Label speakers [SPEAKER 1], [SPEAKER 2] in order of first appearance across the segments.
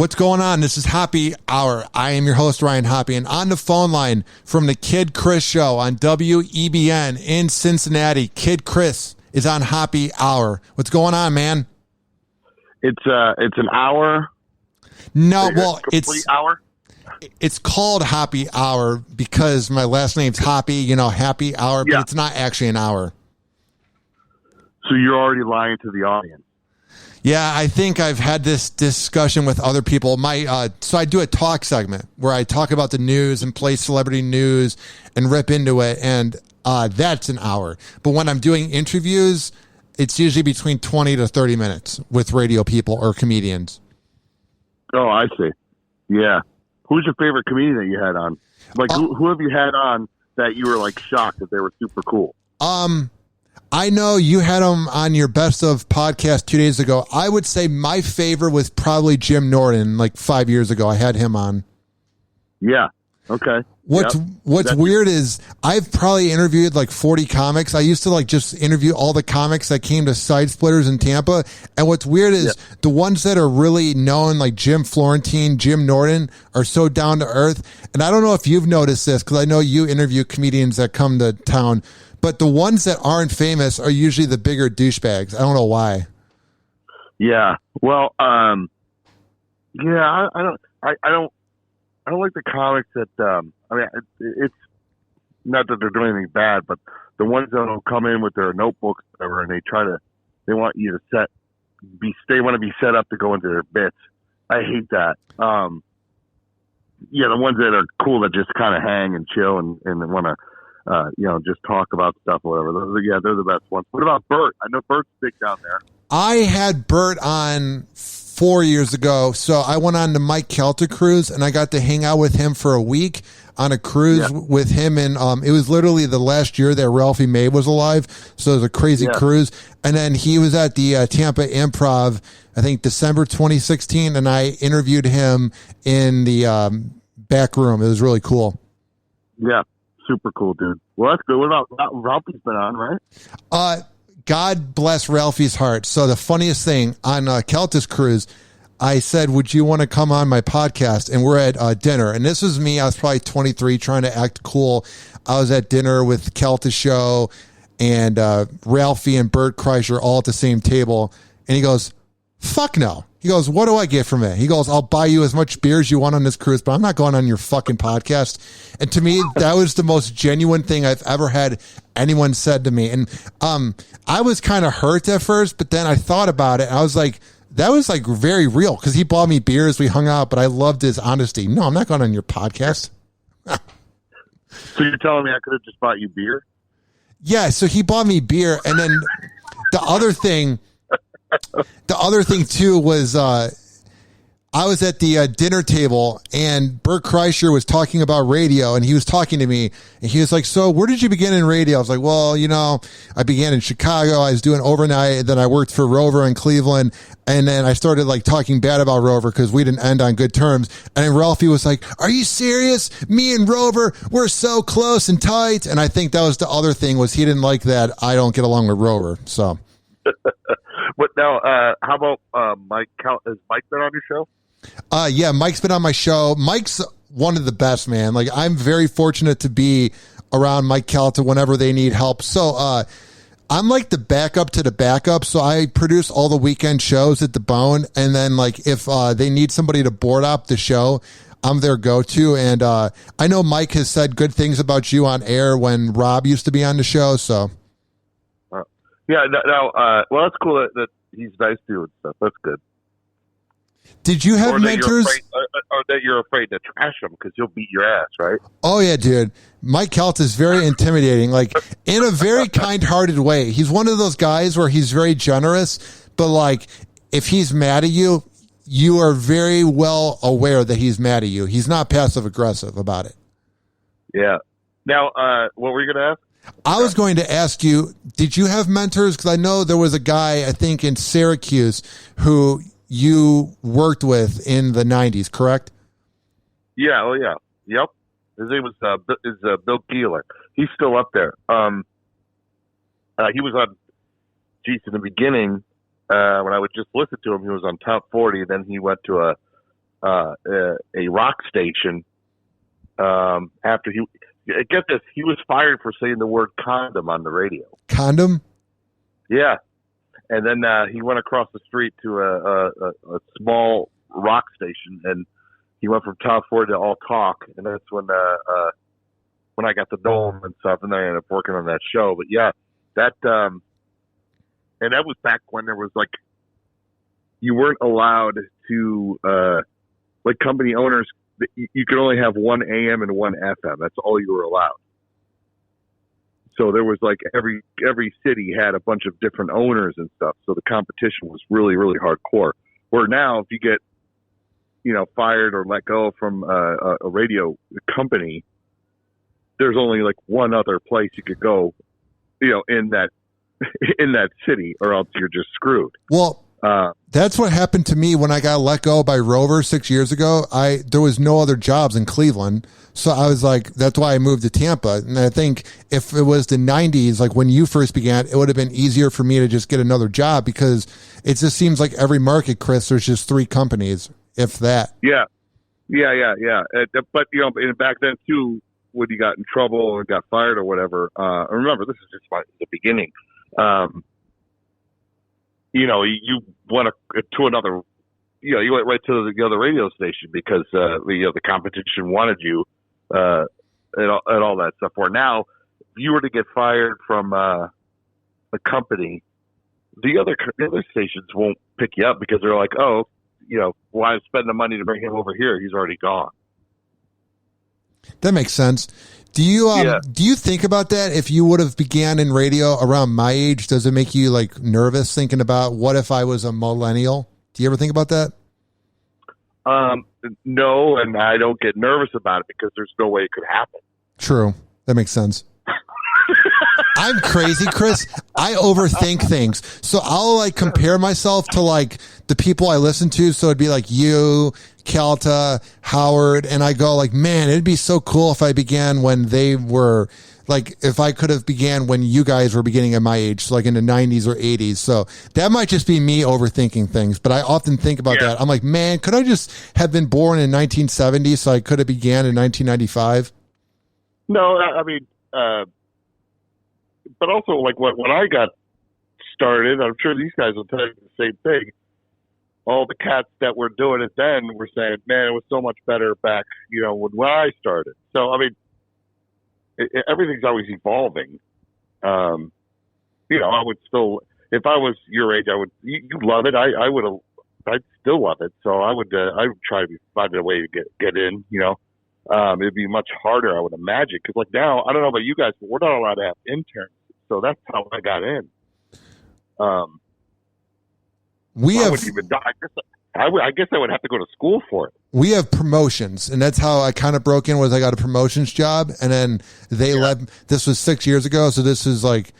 [SPEAKER 1] What's going on? This is Hoppe Hour. I am your host, Ryan Hoppe, and on the phone line from the Kid Chris Show on WEBN in Cincinnati, Kid Chris is on Hoppe Hour. What's going on, man?
[SPEAKER 2] It's an hour.
[SPEAKER 1] No, well,
[SPEAKER 2] hour.
[SPEAKER 1] It's called Hoppe Hour because my last name's Hoppe, Happy Hour, but it's not actually an hour.
[SPEAKER 2] So you're already lying to the audience.
[SPEAKER 1] Yeah, I think I've had this discussion with other people. So I do a talk segment where I talk about the news and play celebrity news and rip into it, and that's an hour. But when I'm doing interviews, it's usually between 20 to 30 minutes with radio people or comedians.
[SPEAKER 2] Oh, I see. Yeah. Who's your favorite comedian that you had on? Like, who have you had on that you were, like, shocked that they were super cool?
[SPEAKER 1] I know you had him on your Best of podcast 2 days ago. I would say my favorite was probably Jim Norton, like 5 years ago. I had him on.
[SPEAKER 2] Yeah. Okay.
[SPEAKER 1] What's weird is I've probably interviewed like 40 comics. I used to like just interview all the comics that came to Side Splitters in Tampa. And what's weird is the ones that are really known, like Jim Florentine, Jim Norton, are so down to earth. And I don't know if you've noticed this because I know you interview comedians that come to town. But the ones that aren't famous are usually the bigger douchebags. I don't know why.
[SPEAKER 2] Yeah. Well, I don't like the comics that, it's not that they're doing anything bad, but the ones that will come in with their notebooks or whatever, and they want you to they want to be set up to go into their bits. I hate that. The ones that are cool that just kind of hang and chill and want to, just talk about stuff or whatever. They're the best ones. What about Bert? I know Bert's big down there.
[SPEAKER 1] I had Bert on 4 years ago. So I went on the Mike Calta cruise and I got to hang out with him for a week on a cruise with him. And it was literally the last year that Ralphie May was alive. So it was a crazy cruise. And then he was at the Tampa Improv, I think December 2016. And I interviewed him in the back room. It was really cool.
[SPEAKER 2] Yeah. Super cool, dude. Well, that's good. What about Ralphie's been on, right?
[SPEAKER 1] God bless Ralphie's heart. So the funniest thing on Keltis cruise, I said, would you want to come on my podcast? And we're at dinner. And this was me. I was probably 23 trying to act cool. I was at dinner with Keltis show and Ralphie and Bert Kreischer all at the same table. And he goes, fuck no. He goes, what do I get from it? He goes, I'll buy you as much beer as you want on this cruise, but I'm not going on your fucking podcast. And to me, that was the most genuine thing I've ever had anyone said to me. And I was kind of hurt at first, but then I thought about it. And I was like, that was like very real because he bought me beers. We hung out, but I loved his honesty. No, I'm not going on your podcast.
[SPEAKER 2] So you're telling me I could have just bought you beer?
[SPEAKER 1] Yeah. So he bought me beer. And then the other thing too was I was at the dinner table and Bert Kreischer was talking about radio and he was talking to me and he was like, so where did you begin in radio? I was like, well, I began in Chicago. I was doing overnight. Then I worked for Rover in Cleveland. And then I started like talking bad about Rover because we didn't end on good terms. And then Ralphie was like, are you serious? Me and Rover, we're so close and tight. And I think that was the other thing was he didn't like that I don't get along with Rover. So.
[SPEAKER 2] What now? How about Mike? Has Mike been on your show?
[SPEAKER 1] Yeah, Mike's been on my show. Mike's one of the best, man. Like I'm very fortunate to be around Mike Calta whenever they need help. So I'm like the backup to the backup. So I produce all the weekend shows at the Bone, and then like if they need somebody to board up the show, I'm their go-to. And I know Mike has said good things about you on air when Rob used to be on the show. So.
[SPEAKER 2] Yeah, well, that's cool that he's nice to you and stuff. That's good.
[SPEAKER 1] Did you have mentors?
[SPEAKER 2] Or that you're afraid to trash him because he'll beat your ass, right?
[SPEAKER 1] Oh, yeah, dude. Mike Calta is very intimidating, like in a very kind-hearted way. He's one of those guys where he's very generous, but like if he's mad at you, you are very well aware that he's mad at you. He's not passive-aggressive about it.
[SPEAKER 2] Yeah. Now, what were you going to ask?
[SPEAKER 1] I was going to ask you, did you have mentors? Because I know there was a guy, I think, in Syracuse who you worked with in the 90s, correct?
[SPEAKER 2] Yeah, oh yeah. Yep. His name was Bill Keeler. He's still up there. He was on, in the beginning, when I would just listen to him, he was on Top 40. Then he went to a rock station after get this, he was fired for saying the word condom on the radio.
[SPEAKER 1] Condom?
[SPEAKER 2] Yeah. And then he went across the street to a small rock station, and he went from Tom Ford to All Talk, and that's when I got the Dome and stuff, and then I ended up working on that show. But yeah, that and that was back when there was like you weren't allowed to like company owners. You could only have one AM and one FM. That's all you were allowed. So there was like every city had a bunch of different owners and stuff. So the competition was really, really hardcore. Where now, if you get, fired or let go from a radio company, there's only like one other place you could go, in that city, or else you're just screwed.
[SPEAKER 1] Well, that's what happened to me when I got let go by Rover 6 years ago. There was no other jobs in Cleveland. So I was like, that's why I moved to Tampa. And I think if it was the 90s, like when you first began, it would have been easier for me to just get another job, because it just seems like every market, Chris, there's just 3 companies, if that.
[SPEAKER 2] Yeah. But, back then too, when you got in trouble or got fired or whatever, remember, this is just the beginning. You went to another, you went right to the other radio station because, the competition wanted you, and all that stuff. Where now, if you were to get fired from, a company, the other stations won't pick you up because they're like, oh, why spend the money to bring him over here? He's already gone.
[SPEAKER 1] That makes sense. Do you think about that? If you would have began in radio around my age, does it make you like nervous thinking about what if I was a millennial? Do you ever think about that?
[SPEAKER 2] No, and I don't get nervous about it because there's no way it could happen.
[SPEAKER 1] True. That makes sense. I'm crazy, Chris. I overthink things. So I'll like compare myself to like the people I listen to. So it'd be like you, Kelta, Howard, and I go like, man, it'd be so cool if I began when they were like, if I could have began when you guys were beginning at my age, so like in the 90s or 80s. So that might just be me overthinking things, but I often think about that. I'm like, man, could I just have been born in 1970 so I could have began in 1995?
[SPEAKER 2] No, I mean, but also like when I got started, I'm sure these guys will tell you the same thing. All the cats that were doing it then were saying, man, it was so much better back, when I started. So, I mean, everything's always evolving. I would still, if I was your age, you'd love it. I'd still love it. So I would try to find a way to get in, it'd be much harder, I would imagine. Cause like now, I don't know about you guys, but we're not allowed to have interns. So that's how I got in. I guess I would have to go to school for it.
[SPEAKER 1] We have promotions, and that's how I kind of broke in. Was I got a promotions job, and then they this was 6 years ago, so this is like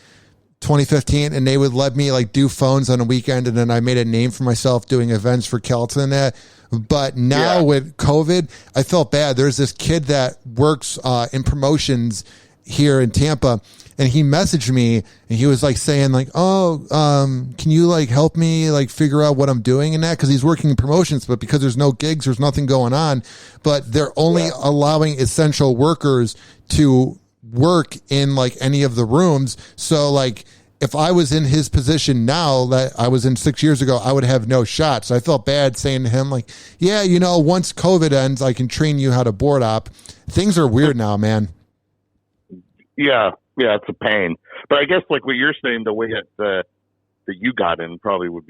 [SPEAKER 1] 2015, and they would let me like do phones on a weekend, and then I made a name for myself doing events for Kelton and that. But now with COVID, I felt bad. There's this kid that works in promotions here in Tampa, and he messaged me, and he was like saying like, can you like help me like figure out what I'm doing and that? Cause he's working in promotions, but because there's no gigs, there's nothing going on, but they're only allowing essential workers to work in like any of the rooms. So like, if I was in his position now that I was in 6 years ago, I would have no shot. So I felt bad saying to him like, yeah, once COVID ends, I can train you how to board op. Things are weird now, man.
[SPEAKER 2] Yeah, it's a pain. But I guess like what you're saying, the way that you got in probably would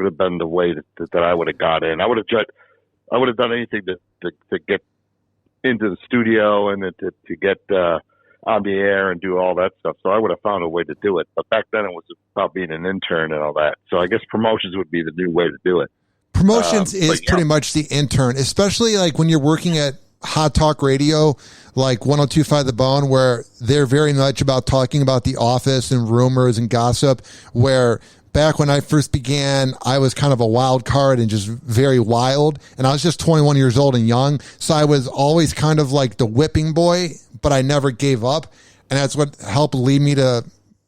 [SPEAKER 2] have been the way that I would have got in. I would have done anything to get into the studio and to get on the air and do all that stuff. So I would have found a way to do it. But back then it was about being an intern and all that. So I guess promotions would be the new way to do it.
[SPEAKER 1] Promotions is pretty much the intern, especially like when you're working at Hot Talk Radio, like 102.5 The Bone, where they're very much about talking about the office and rumors and gossip, where back when I first began, I was kind of a wild card and just very wild. And I was just 21 years old and young. So I was always kind of like the whipping boy, but I never gave up. And that's what helped lead me to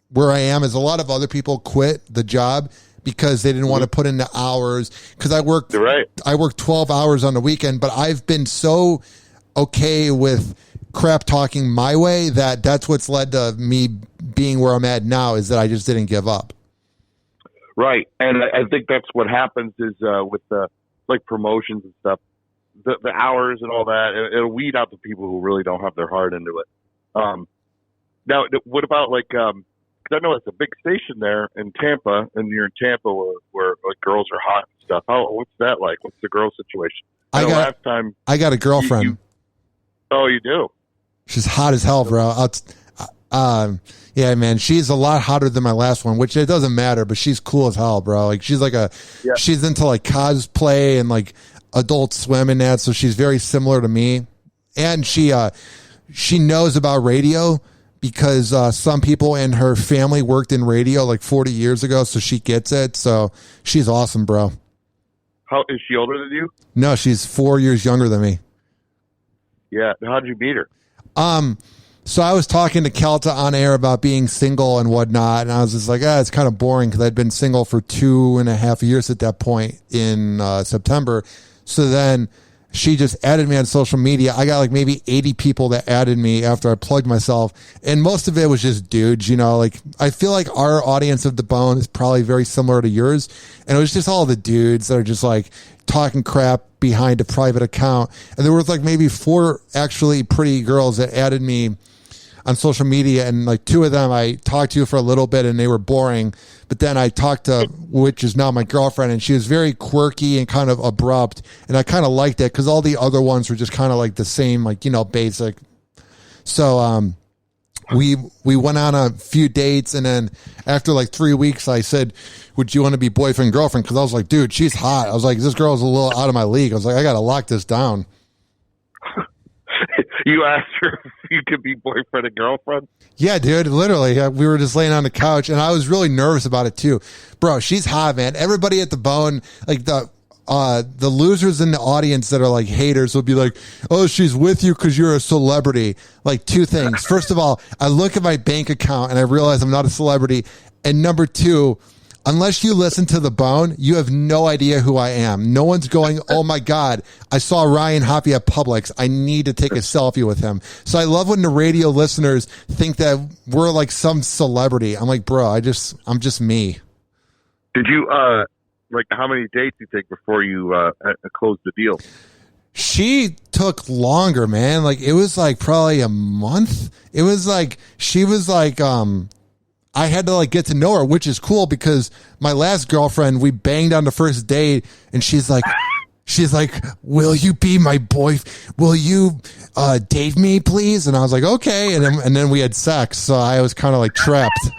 [SPEAKER 1] where I am. Is a lot of other people quit the job because they didn't want to put in the hours. Because I worked 12 hours on the weekend, but I've been so okay with crap talking my way that's what's led to me being where I'm at now, is that I just didn't give up.
[SPEAKER 2] Right. And I think that's what happens is with the like promotions and stuff, the hours and all that, it'll weed out the people who really don't have their heart into it. Now, what about like, cause I know it's a big station there in Tampa, and you're in Tampa where like girls are hot and stuff. What's that like? What's the girl situation? I got
[SPEAKER 1] a girlfriend.
[SPEAKER 2] Oh, you do? She's
[SPEAKER 1] hot as hell, bro. Yeah, man, she's a lot hotter than my last one, which it doesn't matter, but she's cool as hell, bro. Like she's like she's into like cosplay and like Adult Swim and that, so she's very similar to me. And she knows about radio because some people in her family worked in radio like 40 years ago, so she gets it. So she's awesome, bro.
[SPEAKER 2] How is she older than you?
[SPEAKER 1] No, she's 4 years younger than me.
[SPEAKER 2] Yeah, how'd you meet her?
[SPEAKER 1] So I was talking to Kelta on air about being single and whatnot, and I was just like, it's kind of boring because I'd been single for 2.5 years at that point in September. So then she just added me on social media. I got like maybe 80 people that added me after I plugged myself, and most of it was just dudes, you know, like I feel like our audience of The Bone is probably very similar to yours, and it was just all the dudes that are just like talking crap behind a private account. And there was like maybe 4 actually pretty girls that added me on social media, and like 2 of them I talked to for a little bit and they were boring, but then I talked to, which is now my girlfriend, and she was very quirky and kind of abrupt, and I kind of liked it because all the other ones were just kind of like the same, like, you know, basic. So we went on a few dates, and then after like 3 weeks I said, would you want to be boyfriend girlfriend? Because I was like, dude, she's hot. I was like, this girl's a little out of my league. I was like, I gotta lock this down.
[SPEAKER 2] You asked her if you could be boyfriend and girlfriend?
[SPEAKER 1] Yeah, dude, literally. We were just laying on the couch, and I was really nervous about it too. Bro, she's hot, man. Everybody at The Bone, like the losers in the audience that are like haters will be like, oh, she's with you because you're a celebrity. Like 2 things. First of all, I look at my bank account and I realize I'm not a celebrity. And number 2, unless you listen to The Bone, you have no idea who I am. No one's going, oh my God, I saw Ryan Hoppe at Publix. I need to take a selfie with him. So I love when the radio listeners think that we're like some celebrity. I'm like, bro, I'm just me.
[SPEAKER 2] Did you, like how many dates you take before you closed the deal?
[SPEAKER 1] She took longer, man. Like it was like probably a month. It was like, she was like, I had to like get to know her, which is cool because my last girlfriend, we banged on the first date, and she's like, will you be my boy? Will you date me, please? And I was like, okay. And then we had sex. So I was kind of like trapped.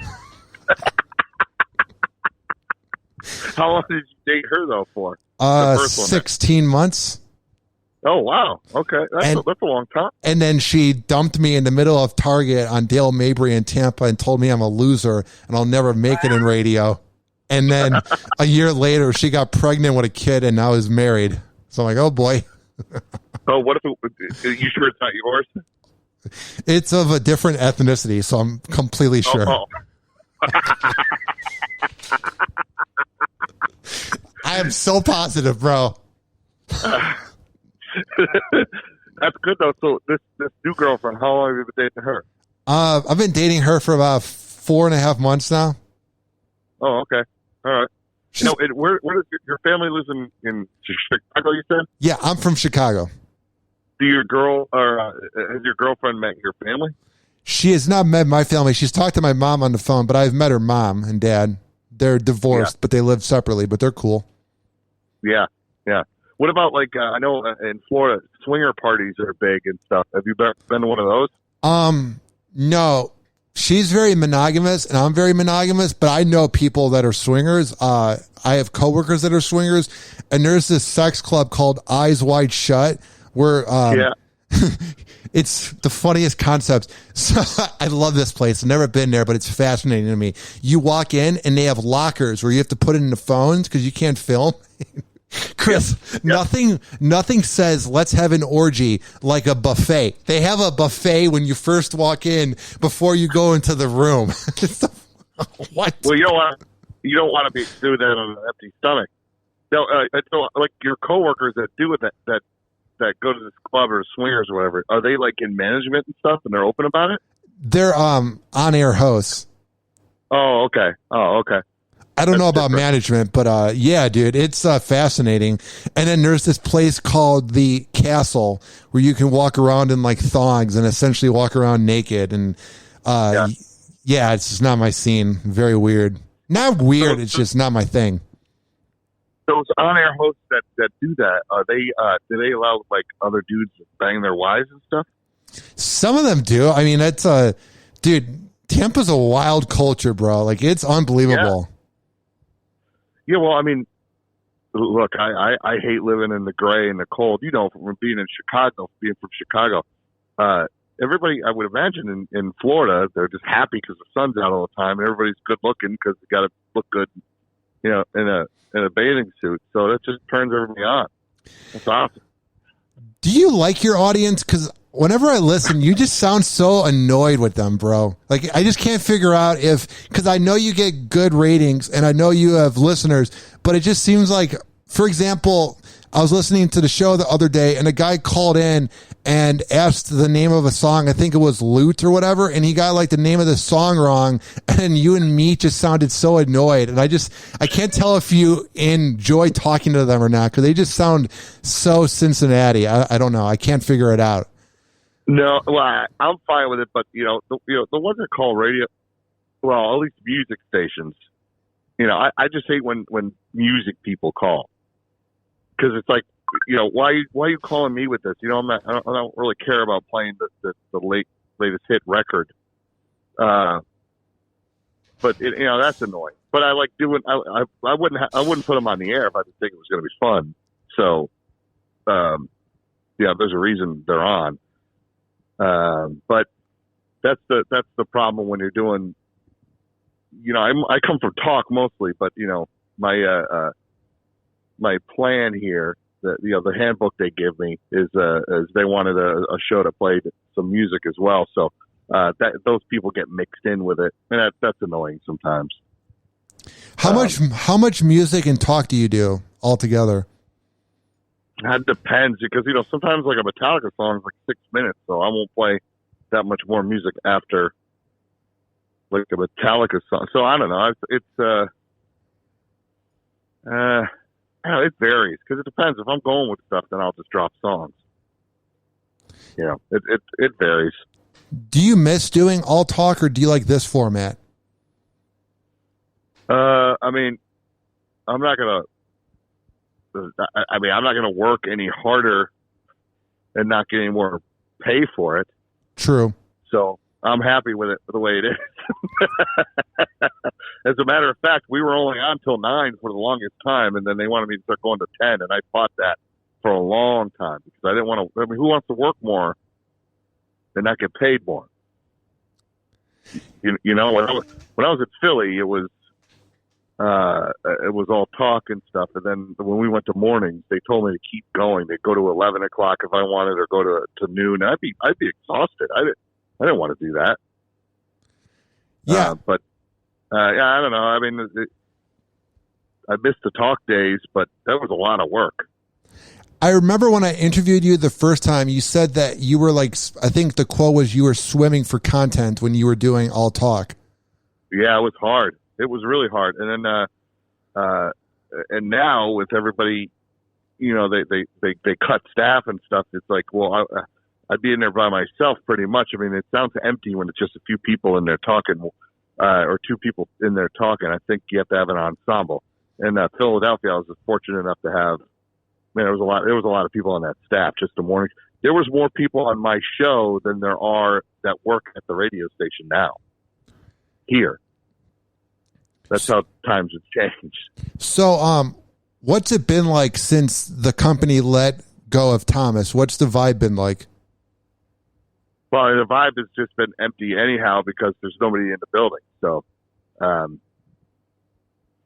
[SPEAKER 2] How long did you date her though for?
[SPEAKER 1] 16 months.
[SPEAKER 2] Oh, wow. Okay. That's a long time.
[SPEAKER 1] And then she dumped me in the middle of Target on Dale Mabry in Tampa and told me I'm a loser and I'll never make it in radio. And then a year later, she got pregnant with a kid and now is married. So I'm like, oh, boy.
[SPEAKER 2] Oh, what if you sure it's not yours?
[SPEAKER 1] It's of a different ethnicity, so I'm completely sure.
[SPEAKER 2] Oh.
[SPEAKER 1] I am so positive, bro.
[SPEAKER 2] That's good though. So this new girlfriend, how long have you been dating her?
[SPEAKER 1] I've been dating her for about 4.5 months now.
[SPEAKER 2] Oh, okay, all right. Where does your family lives in Chicago? You said?
[SPEAKER 1] Yeah, I'm from Chicago.
[SPEAKER 2] Has your girlfriend met your family?
[SPEAKER 1] She has not met my family. She's talked to my mom on the phone, but I've met her mom and dad. They're divorced, but they live separately, but they're cool.
[SPEAKER 2] Yeah. What about like I know in Florida, swinger parties are big and stuff. Have you been to one of those?
[SPEAKER 1] No. She's very monogamous and I'm very monogamous, but I know people that are swingers. I have coworkers that are swingers, and there's this sex club called Eyes Wide Shut where it's the funniest concept. So I love this place. I've never been there, but it's fascinating to me. You walk in and they have lockers where you have to put in the phones because you can't film. Chris, nothing says let's have an orgy like a buffet. They have a buffet when you first walk in before you go into the room. What?
[SPEAKER 2] Well, you know what? you don't want to be doing that on an empty stomach. No, so like your coworkers that do it, that go to this club or swingers or whatever, are they like in management and stuff, and they're open about it?
[SPEAKER 1] They're on-air hosts.
[SPEAKER 2] Oh, okay.
[SPEAKER 1] I don't
[SPEAKER 2] That's
[SPEAKER 1] know about
[SPEAKER 2] different.
[SPEAKER 1] management, but yeah, dude, it's fascinating. And then there's this place called the Castle where you can walk around in like thongs and essentially walk around naked. And yeah, it's just not my scene. Very weird. Not weird. It's just not my thing.
[SPEAKER 2] Those on-air hosts that do that, are they? Do they allow like other dudes to bang their wives and stuff?
[SPEAKER 1] Some of them do. I mean, that's dude. Tampa's a wild culture, bro. Like it's unbelievable.
[SPEAKER 2] Yeah, well, I mean, look, I hate living in the gray and the cold. You know, from being in Chicago, being from Chicago. Everybody, I would imagine, in Florida, they're just happy because the sun's out all the time, and everybody's good looking because they got to look good, you know, in a bathing suit. So that just turns everybody on. That's awesome.
[SPEAKER 1] Do you like your audience? Because whenever I listen, you just sound so annoyed with them, bro. Like, I just can't figure out because I know you get good ratings and I know you have listeners, but it just seems like, for example, I was listening to the show the other day and a guy called in and asked the name of a song. I think it was Loot or whatever. And he got like the name of the song wrong. And you and me just sounded so annoyed. And I can't tell if you enjoy talking to them or not, because they just sound so Cincinnati. I don't know. I can't figure it out.
[SPEAKER 2] No, well, I'm fine with it, but the ones that call radio, well, at least music stations. I just hate when music people call, because it's like, why are you calling me with this? I don't really care about playing the latest hit record, but that's annoying. But I like doing. I wouldn't put them on the air if I didn't think it was going to be fun. So, there's a reason they're on. But that's the problem when you're doing, I come from talk mostly, but my plan here, the handbook they give me is they wanted a show to play some music as well. So, those people get mixed in with it, and that's annoying sometimes.
[SPEAKER 1] How much music and talk do you do altogether?
[SPEAKER 2] That depends, because sometimes like a Metallica song is like 6 minutes, so I won't play that much more music after like a Metallica song. So I don't know. It varies, because it depends. If I'm going with stuff, then I'll just drop songs. It varies.
[SPEAKER 1] Do you miss doing all talk, or do you like this format?
[SPEAKER 2] I mean, I'm not gonna work any harder and not get any more pay for it.
[SPEAKER 1] True.
[SPEAKER 2] So I'm happy with it the way it is. As a matter of fact, we were only on till 9 for the longest time, and then they wanted me to start going to 10, and I fought that for a long time, because I didn't want to. I mean, who wants to work more and not get paid more? When I was at Philly, it was all talk and stuff, and then when we went to mornings, they told me to keep going. They'd go to 11 o'clock if I wanted, or go to noon. I'd be exhausted. I didn't want to do that.
[SPEAKER 1] Yeah,
[SPEAKER 2] but I don't know. I mean, I missed the talk days, but that was a lot of work.
[SPEAKER 1] I remember when I interviewed you the first time, you said that you were like, I think the quote was, you were swimming for content when you were doing all talk.
[SPEAKER 2] Yeah, it was hard. It was really hard. And then, and now with everybody, they cut staff and stuff. It's like, well, I'd be in there by myself pretty much. I mean, it sounds empty when it's just a few people in there talking, or two people in there talking. I think you have to have an ensemble. In Philadelphia, I was fortunate enough to have. There was a lot of people on that staff. Just the morning, there was more people on my show than there are that work at the radio station now. Here, that's how times have changed. So,
[SPEAKER 1] what's it been like since the company let go of Thomas? What's the vibe been like?
[SPEAKER 2] Well, the vibe has just been empty anyhow, because there's nobody in the building. So,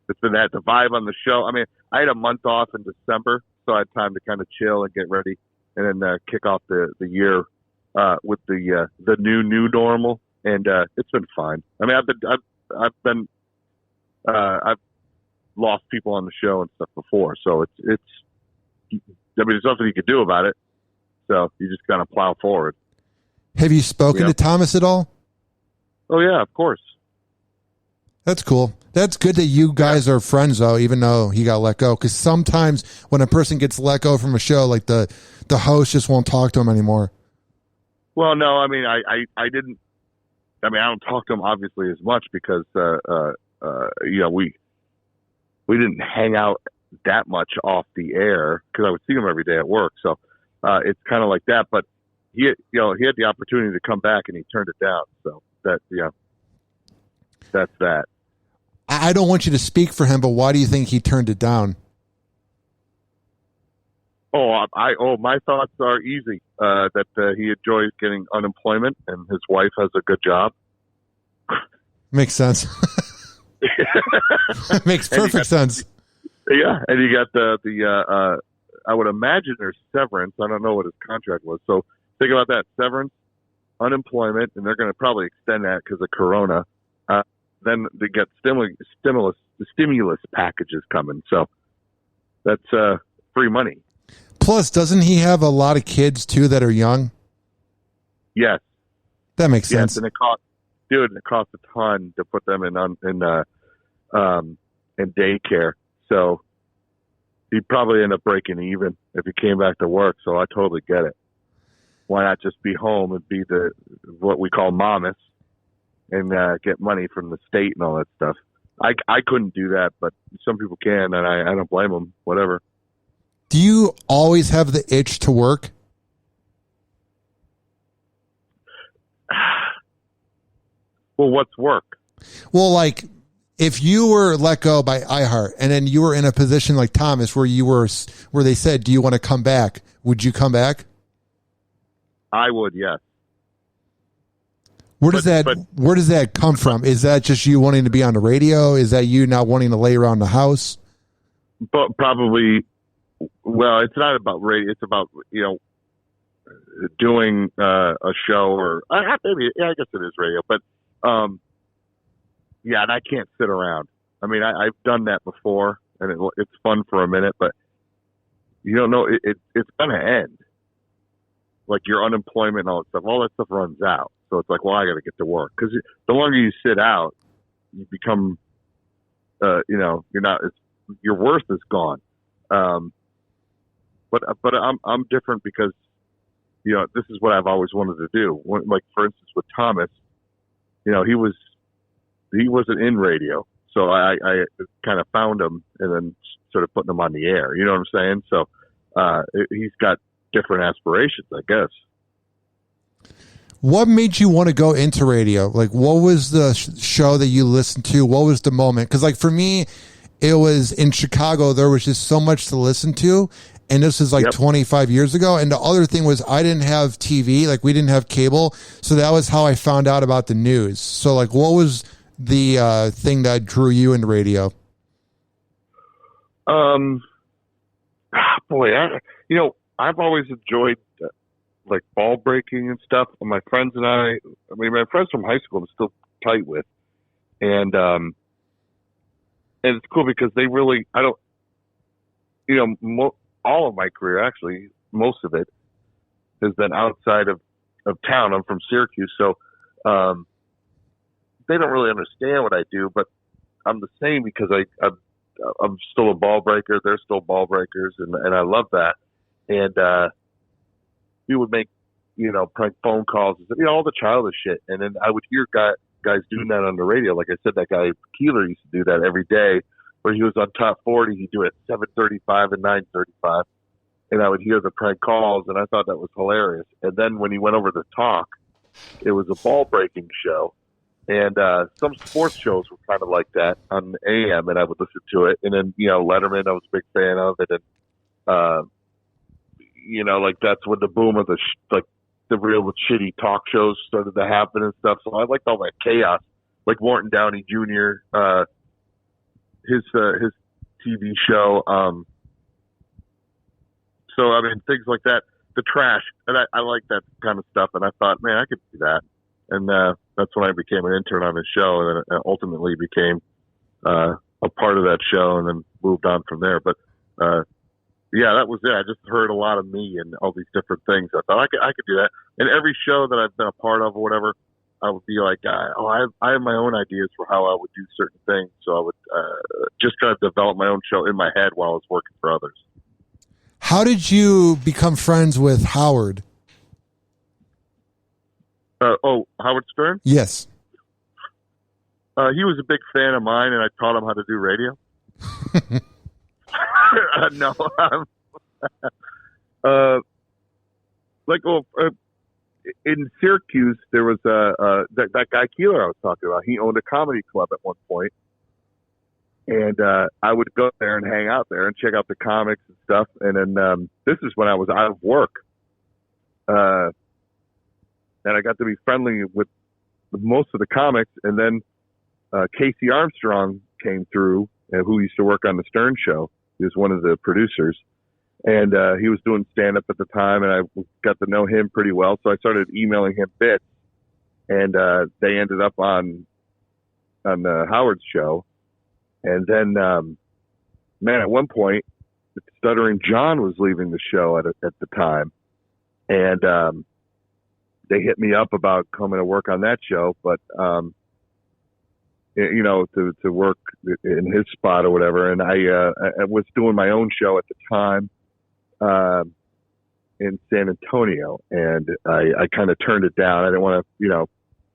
[SPEAKER 2] it's been the vibe on the show. I mean, I had a month off in December, so I had time to kind of chill and get ready, and then kick off the year with the new normal. And it's been fine. I mean, I've been I've lost people on the show and stuff before, so it's. I mean, there's nothing you could do about it. So you just kind of plow forward.
[SPEAKER 1] Have you spoken to Thomas at all?
[SPEAKER 2] Oh yeah, of course.
[SPEAKER 1] That's cool. That's good that you guys are friends, though, even though he got let go. Because sometimes when a person gets let go from a show, like the host just won't talk to him anymore.
[SPEAKER 2] Well, no, I mean, I didn't. I mean, I don't talk to him obviously as much because we didn't hang out that much off the air because I would see him every day at work. So it's kind of like that. But he had the opportunity to come back and he turned it down. So that's that.
[SPEAKER 1] I don't want you to speak for him, but why do you think he turned it down?
[SPEAKER 2] My thoughts are easy. That he enjoys getting unemployment and his wife has a good job.
[SPEAKER 1] Makes sense. Makes perfect sense.
[SPEAKER 2] Yeah, and you got the I would imagine there's severance. I don't know what his contract was. So think about that: severance, unemployment, and they're going to probably extend that because of Corona. Then they get stimulus packages coming. So that's free money.
[SPEAKER 1] Plus, doesn't he have a lot of kids too that are young?
[SPEAKER 2] Yes,
[SPEAKER 1] that makes sense.
[SPEAKER 2] And it costs a ton to put them in daycare. So he'd probably end up breaking even if he came back to work. So I totally get it. Why not just be home and be what we call mamas and get money from the state and all that stuff? I couldn't do that, but some people can, and I don't blame them. Whatever.
[SPEAKER 1] Do you always have the itch to work?
[SPEAKER 2] Well, what's work?
[SPEAKER 1] Well, like if you were let go by iHeart and then you were in a position like Thomas where they said, do you want to come back? Would you come back?
[SPEAKER 2] I would, yes.
[SPEAKER 1] Where does that come from? Is that just you wanting to be on the radio? Is that you not wanting to lay around the house?
[SPEAKER 2] But probably, well, it's not about radio. It's about, doing a show or maybe, I guess it is radio, but and I can't sit around. I mean, I've done that before and it's fun for a minute, but you don't know, it's going to end. Like your unemployment and all that stuff runs out. So it's like, well, I got to get to work. Because the longer you sit out, you become, your worth is gone. But I'm different because, this is what I've always wanted to do. Like, for instance, with Thomas, he wasn't in radio. So I kind of found him and then started putting him on the air. You know what I'm saying? So he's got different aspirations, I guess.
[SPEAKER 1] What made you want to go into radio? Like, what was the show that you listened to? What was the moment? Because, like, for me, it was in Chicago. There was just so much to listen to. And this is like 25 years ago. And the other thing was I didn't have TV. Like, we didn't have cable. So that was how I found out about the news. So, like, what was the thing that drew you into radio?
[SPEAKER 2] I've always enjoyed like ball breaking and stuff. And my friends and my friends from high school I'm still tight with. And it's cool because they really, all of my career, actually, most of it has been outside of town. I'm from Syracuse. So, they don't really understand what I do, but I'm the same because I'm still a ball breaker. They're still ball breakers. And I love that. And, we would make, prank phone calls, all the childish shit. And then I would hear guys doing that on the radio. Like I said, that guy Keeler used to do that every day where he was on top 40. He'd do it at 7:35 and 9:35. And I would hear the prank calls and I thought that was hilarious. And then when he went over to talk, it was a ball breaking show. And, some sports shows were kind of like that on AM and I would listen to it. And then, Letterman, I was a big fan of it. And, like that's when the boom of the real shitty talk shows started to happen and stuff. So I liked all that chaos, like Morton Downey Jr., his TV show. So I mean, things like that, the trash, and I like that kind of stuff. And I thought, man, I could do that. And that's when I became an intern on his show, and then ultimately became a part of that show, and then moved on from there. But yeah, that was it. I just heard a lot of me and all these different things. I thought I could do that. And every show that I've been a part of or whatever, I would be like, I have my own ideas for how I would do certain things. So I would just kind of develop my own show in my head while I was working for others.
[SPEAKER 1] How did you become friends with Howard?
[SPEAKER 2] Howard Stern?
[SPEAKER 1] Yes.
[SPEAKER 2] He was a big fan of mine, and I taught him how to do radio. No. In Syracuse, there was that guy Keeler I was talking about. He owned a comedy club at one point, and I would go there and hang out there and check out the comics and stuff. And then this is when I was out of work, and I got to be friendly with most of the comics. And then Casey Armstrong came through, who used to work on the Stern Show. He was one of the producers. And he was doing stand-up at the time, and I got to know him pretty well. So I started emailing him bits, and they ended up on Howard's show. And then, at one point, Stuttering John was leaving the show at the time, and they hit me up about coming to work on that show, but to work in his spot or whatever. And I was doing my own show at the time. In San Antonio, and I kind of turned it down. I didn't want to,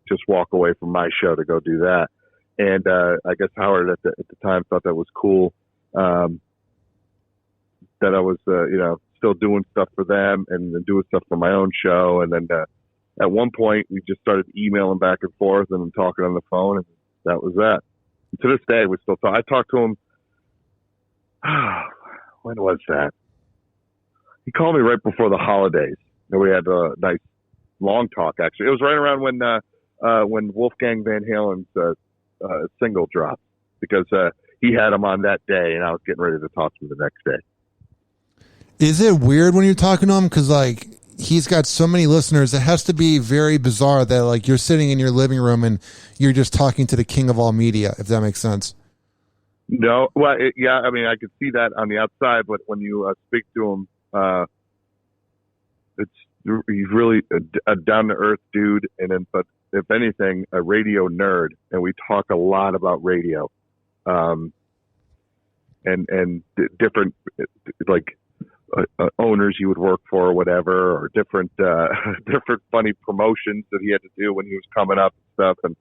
[SPEAKER 2] just walk away from my show to go do that. And I guess Howard at the time thought that was cool, that I was, still doing stuff for them and doing stuff for my own show. And then at one point, we just started emailing back and forth and talking on the phone, and that was that. And to this day, we still talk. I talked to him. When was that? He called me right before the holidays, and we had a nice long talk. Actually, it was right around when Wolfgang Van Halen's single dropped, because he had him on that day, and I was getting ready to talk to him the next day.
[SPEAKER 1] Is it weird when you're talking to him? Because he's got so many listeners. It has to be very bizarre that you're sitting in your living room and you're just talking to the king of all media, if that makes sense.
[SPEAKER 2] No, well, yeah. I mean, I could see that on the outside, but when you speak to him. He's really a down to earth dude, but if anything, a radio nerd, and we talk a lot about radio, and different owners he would work for or whatever, or different funny promotions that he had to do when he was coming up and stuff, and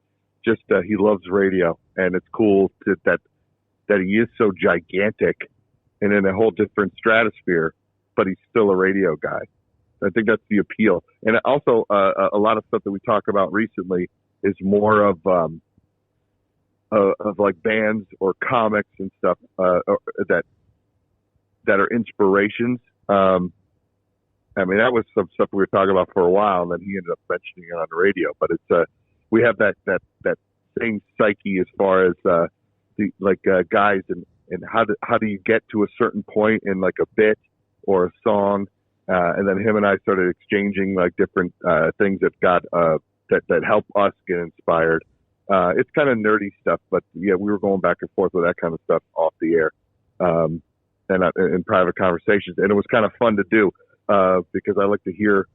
[SPEAKER 2] just he loves radio, and it's cool that he is so gigantic and in a whole different stratosphere, but he's still a radio guy. I think that's the appeal. And also, a lot of stuff that we talk about recently is more of bands or comics and stuff that are inspirations. I mean, that was some stuff we were talking about for a while, and then he ended up mentioning it on the radio. But it's we have that same psyche as far as guys and how do you get to a certain point in a bit or a song, and then him and I started exchanging different things that got that help us get inspired. It's kind of nerdy stuff, but yeah, we were going back and forth with that kind of stuff off the air, and in private conversations, and it was kind of fun to do because I like to hear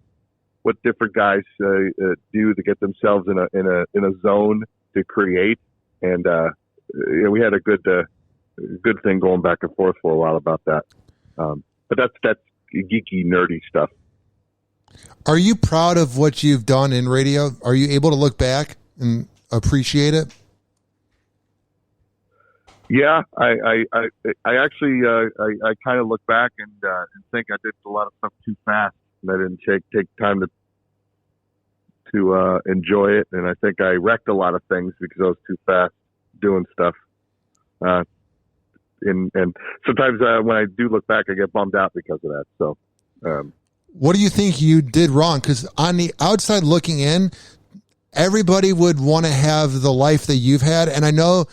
[SPEAKER 2] what different guys do to get themselves in a zone to create, and we had a good thing going back and forth for a while about that. But that's geeky, nerdy stuff.
[SPEAKER 1] Are you proud of what you've done in radio? Are you able to look back and appreciate it?
[SPEAKER 2] Yeah, I actually I kind of look back and think I did a lot of stuff too fast, and I didn't take time to enjoy it, and I think I wrecked a lot of things because I was too fast doing stuff. And sometimes when I do look back, I get bummed out because of that. So,
[SPEAKER 1] what do you think you did wrong? Because on the outside looking in, everybody would want to have the life that you've had. And I know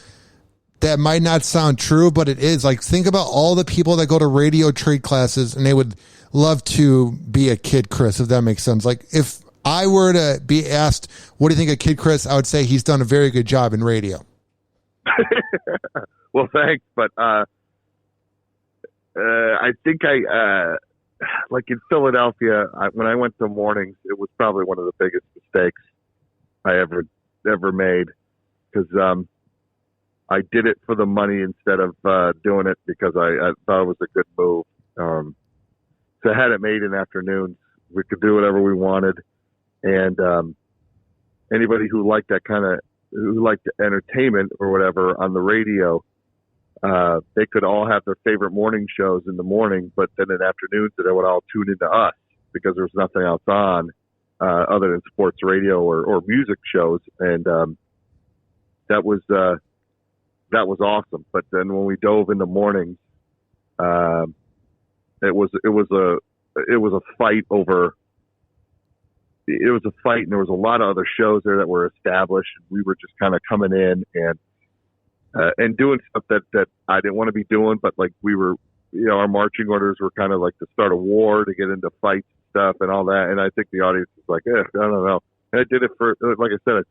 [SPEAKER 1] that might not sound true, but it is. Think about all the people that go to radio trade classes and they would love to be a Kid Chris, if that makes sense. If I were to be asked, what do you think of Kid Chris? I would say he's done a very good job in radio.
[SPEAKER 2] Well, thanks, but I think like in Philadelphia, when I went to mornings, it was probably one of the biggest mistakes I ever made, because I did it for the money instead of doing it because I thought it was a good move. So I had it made in afternoons. We could do whatever we wanted, and anybody who liked that who liked entertainment or whatever on the radio, they could all have their favorite morning shows in the morning, but then in afternoons they would all tune into us because there was nothing else on other than sports radio or music shows, and that was awesome. But then when we dove into mornings, it was a fight over. It was a fight, and there was a lot of other shows there that were established, and we were just kind of coming in and doing stuff that I didn't want to be doing, but like we were, our marching orders were kind of like to start a war, to get into fights and stuff and all that. And I think the audience was like, I don't know. And I did it for, like I said, I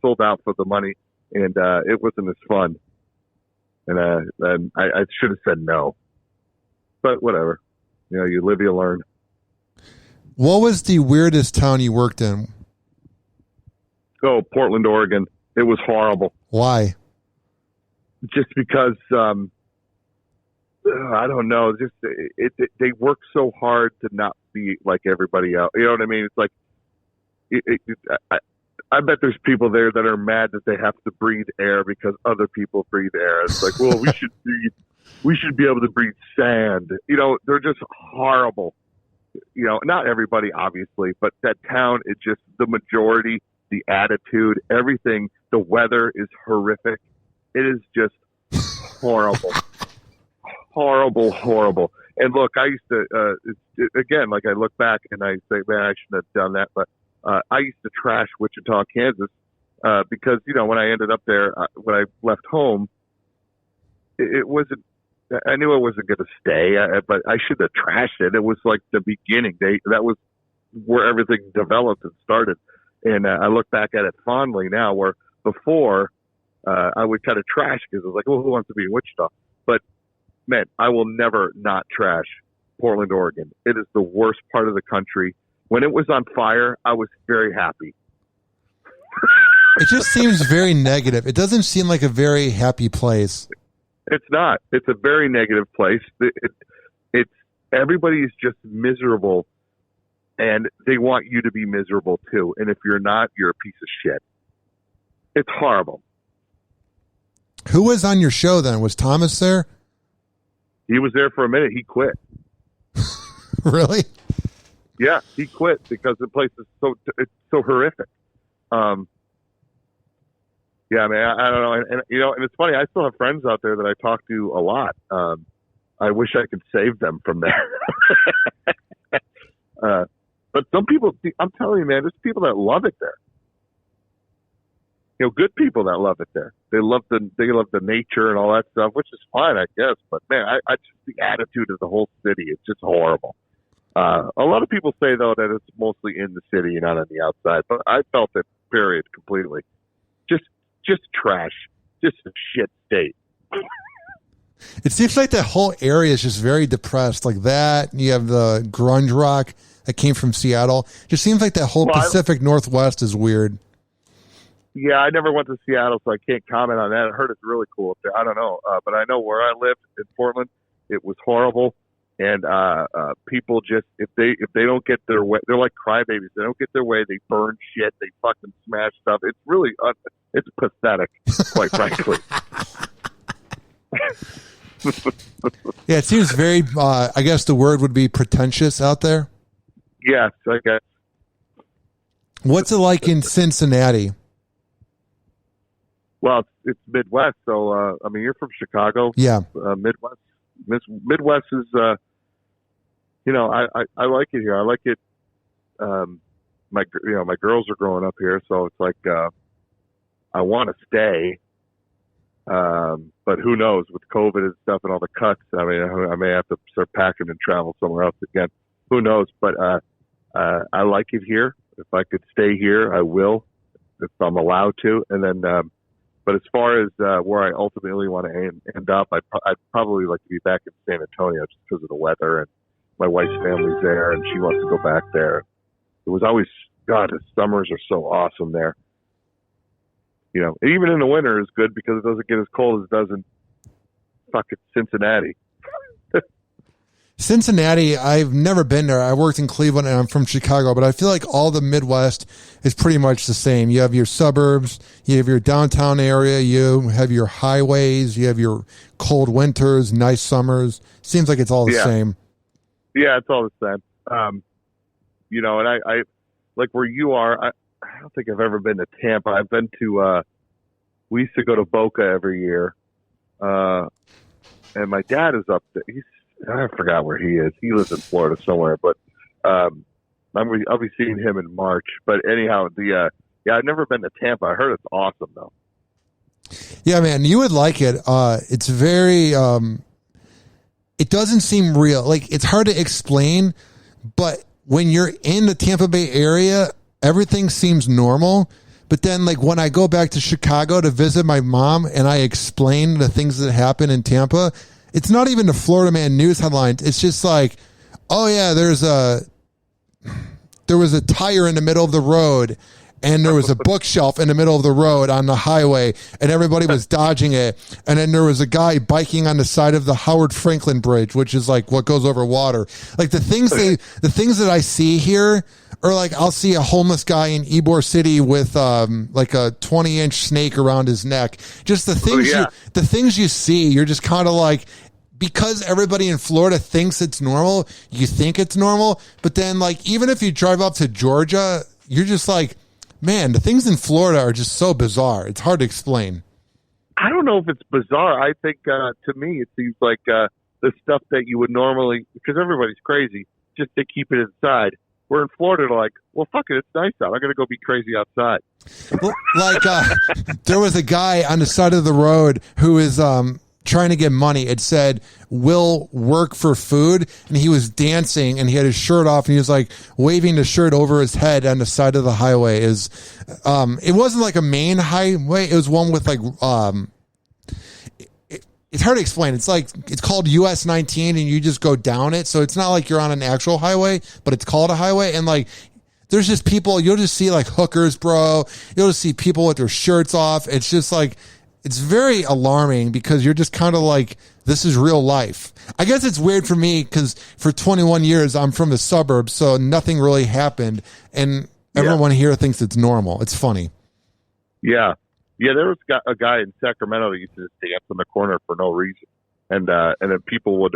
[SPEAKER 2] sold out for the money, and it wasn't as fun. And I should have said no, but whatever. You live, you learn.
[SPEAKER 1] What was the weirdest town you worked in?
[SPEAKER 2] Oh, Portland, Oregon. It was horrible.
[SPEAKER 1] Why?
[SPEAKER 2] Just because, I don't know. Just they work so hard to not be like everybody else. You know what I mean? It's like, I bet there's people there that are mad that they have to breathe air because other people breathe air. It's like, well, we should be able to breathe sand. They're just horrible. Not everybody, obviously, but that town, it's just the majority, the attitude, everything. The weather is horrific. It is just horrible. Horrible. And look, I used to, again, like I look back and I say, man, I shouldn't have done that. But I used to trash Wichita, Kansas, because, when I ended up there, when I left home, it wasn't, I knew I wasn't going to stay, but I should have trashed it. It was like the beginning. That was where everything developed and started. And I look back at it fondly now, where before I would kind of trash because I was like, well, who wants to be in Wichita? But, man, I will never not trash Portland, Oregon. It is the worst part of the country. When it was on fire, I was very happy.
[SPEAKER 1] It just seems very negative. It doesn't seem like a very happy place.
[SPEAKER 2] It's not. It's a very negative place. It's everybody is just miserable, and they want you to be miserable too. And if you're not, you're a piece of shit. It's horrible.
[SPEAKER 1] Who was on your show then? Was Thomas there?
[SPEAKER 2] He was there for a minute. He quit.
[SPEAKER 1] Really?
[SPEAKER 2] Yeah, he quit because the place is so horrific. Yeah, man, I don't know. And it's funny, I still have friends out there that I talk to a lot. I wish I could save them from there. But some people, I'm telling you, man, there's people that love it there. Good people that love it there. They love the nature and all that stuff, which is fine, I guess. But man, I just, the attitude of the whole city, it's just horrible. A lot of people say though that it's mostly in the city and not on the outside, but I felt it, period, completely. Just trash, just a shit state.
[SPEAKER 1] It seems like that whole area is just very depressed, like that. You have the grunge rock that came from Seattle. It just seems like that whole Pacific Northwest is weird.
[SPEAKER 2] Yeah, I never went to Seattle, so I can't comment on that. I heard it's really cool up there. I don't know, but I know where I lived in Portland, it was horrible. And people just, if they don't get their way, they're like crybabies. They don't get their way, they burn shit, they fucking smash stuff. It's really, it's pathetic, quite frankly.
[SPEAKER 1] Yeah, it seems very, I guess the word would be pretentious out there.
[SPEAKER 2] Yes, I guess.
[SPEAKER 1] What's it like in Cincinnati?
[SPEAKER 2] Well, it's Midwest, so, I mean, you're from Chicago.
[SPEAKER 1] Yeah.
[SPEAKER 2] Midwest. Midwest is, I like it here. I like it. My girls are growing up here, so it's like, I want to stay. But who knows with COVID and stuff and all the cuts, I mean, I may have to start packing and travel somewhere else again. Who knows? But, I like it here. If I could stay here, I will, if I'm allowed to. And then, But as far as where I ultimately want to end up, I'd probably like to be back in San Antonio just because of the weather, and my wife's family's there, and she wants to go back there. It was always, God, the summers are so awesome there. You know, even in the winter is good because it doesn't get as cold as it does in fucking Cincinnati.
[SPEAKER 1] Cincinnati, I've never been there. I worked in Cleveland and I'm from Chicago, but I feel like all the Midwest is pretty much the same. You have your suburbs, you have your downtown area, you have your highways, you have your cold winters, nice summers. Seems like it's all the same. Yeah,
[SPEAKER 2] it's all the same. You know, and I like where you are, I don't think I've ever been to Tampa. I've been to, we used to go to Boca every year. And my dad is up there. I forgot where he is. He lives in Florida somewhere, but I'll be seeing him in March. But anyhow, I've never been to Tampa. I heard it's awesome though.
[SPEAKER 1] Yeah, man, you would like it. It's very, it doesn't seem real. Like, it's hard to explain, but when you're in the Tampa Bay area, everything seems normal. But then, like, when I go back to Chicago to visit my mom and I explain the things that happen in Tampa, it's not even the Florida Man news headlines. It's just like, oh yeah, there was a tire in the middle of the road and there was a bookshelf in the middle of the road on the highway and everybody was dodging it. And then there was a guy biking on the side of the Howard Franklin Bridge, which is like what goes over water. Like the things that I see here are like, I'll see a homeless guy in Ybor City with like a 20-inch snake around his neck. Just the things you see, you're just kind of like, because everybody in Florida thinks it's normal, you think it's normal. But then, like, even if you drive up to Georgia, you're just like, man, the things in Florida are just so bizarre. It's hard to explain.
[SPEAKER 2] I don't know if it's bizarre. I think, to me, it seems like the stuff that you would normally, because everybody's crazy, just to keep it inside. We're in Florida, they're like, well, fuck it, it's nice out. I'm going to go be crazy outside.
[SPEAKER 1] Well, like, there was a guy on the side of the road who is trying to get money. It said, "Will work for food," and he was dancing, and he had his shirt off, and he was like waving the shirt over his head on the side of the highway. It wasn't like a main highway. It was one with like it's hard to explain. It's like, it's called US 19 and you just go down it. So it's not like you're on an actual highway, but it's called a highway. And like, there's just people, you'll just see like hookers, bro. You'll just see people with their shirts off. It's just like, it's very alarming because you're just kind of like, this is real life. I guess it's weird for me because for 21 years, I'm from the suburbs. So nothing really happened. And everyone here thinks it's normal. It's funny.
[SPEAKER 2] Yeah. Yeah, there was a guy in Sacramento that used to just dance on the corner for no reason, and then people would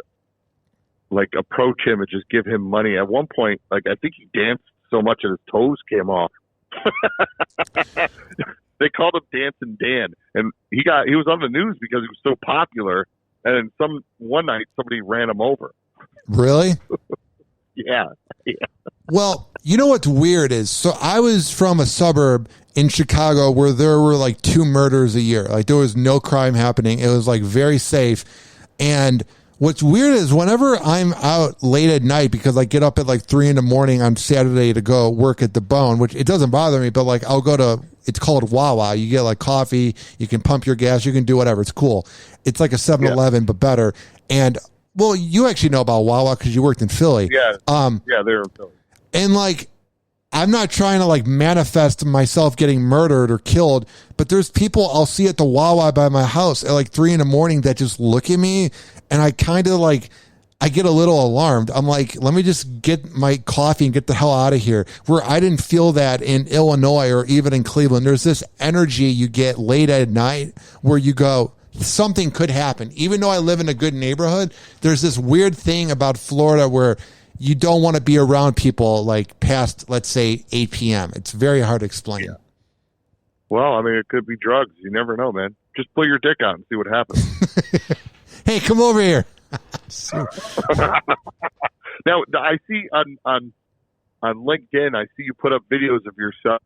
[SPEAKER 2] like approach him and just give him money. At one point, like I think he danced so much that his toes came off. They called him Dancing Dan, and he was on the news because he was so popular. And then one night somebody ran him over.
[SPEAKER 1] Really?
[SPEAKER 2] Yeah.
[SPEAKER 1] Well, you know what's weird is, so I was from a suburb in Chicago where there were like 2 murders a year. Like there was no crime happening. It was like very safe. And what's weird is whenever I'm out late at night, because I get up at like 3 a.m. on Saturday to go work at the Bone, which it doesn't bother me, but like I'll go to, it's called Wawa. You get like coffee, you can pump your gas, you can do whatever. It's cool. It's like a 7-Eleven, but better. And well, you actually know about Wawa because you worked in Philly.
[SPEAKER 2] Yeah. They're in Philly.
[SPEAKER 1] And like, I'm not trying to like manifest myself getting murdered or killed, but there's people I'll see at the Wawa by my house at like 3 a.m. that just look at me, and I kind of like, I get a little alarmed. I'm like, let me just get my coffee and get the hell out of here. Where I didn't feel that in Illinois or even in Cleveland. There's this energy you get late at night where you go, something could happen. Even though I live in a good neighborhood, there's this weird thing about Florida where you don't want to be around people like past, let's say, 8 p.m. It's very hard to explain.
[SPEAKER 2] Yeah. Well, I mean, it could be drugs. You never know, man. Just pull your dick out and see what happens.
[SPEAKER 1] Hey, come over here.
[SPEAKER 2] Now, I see on LinkedIn, I see you put up videos of yourself,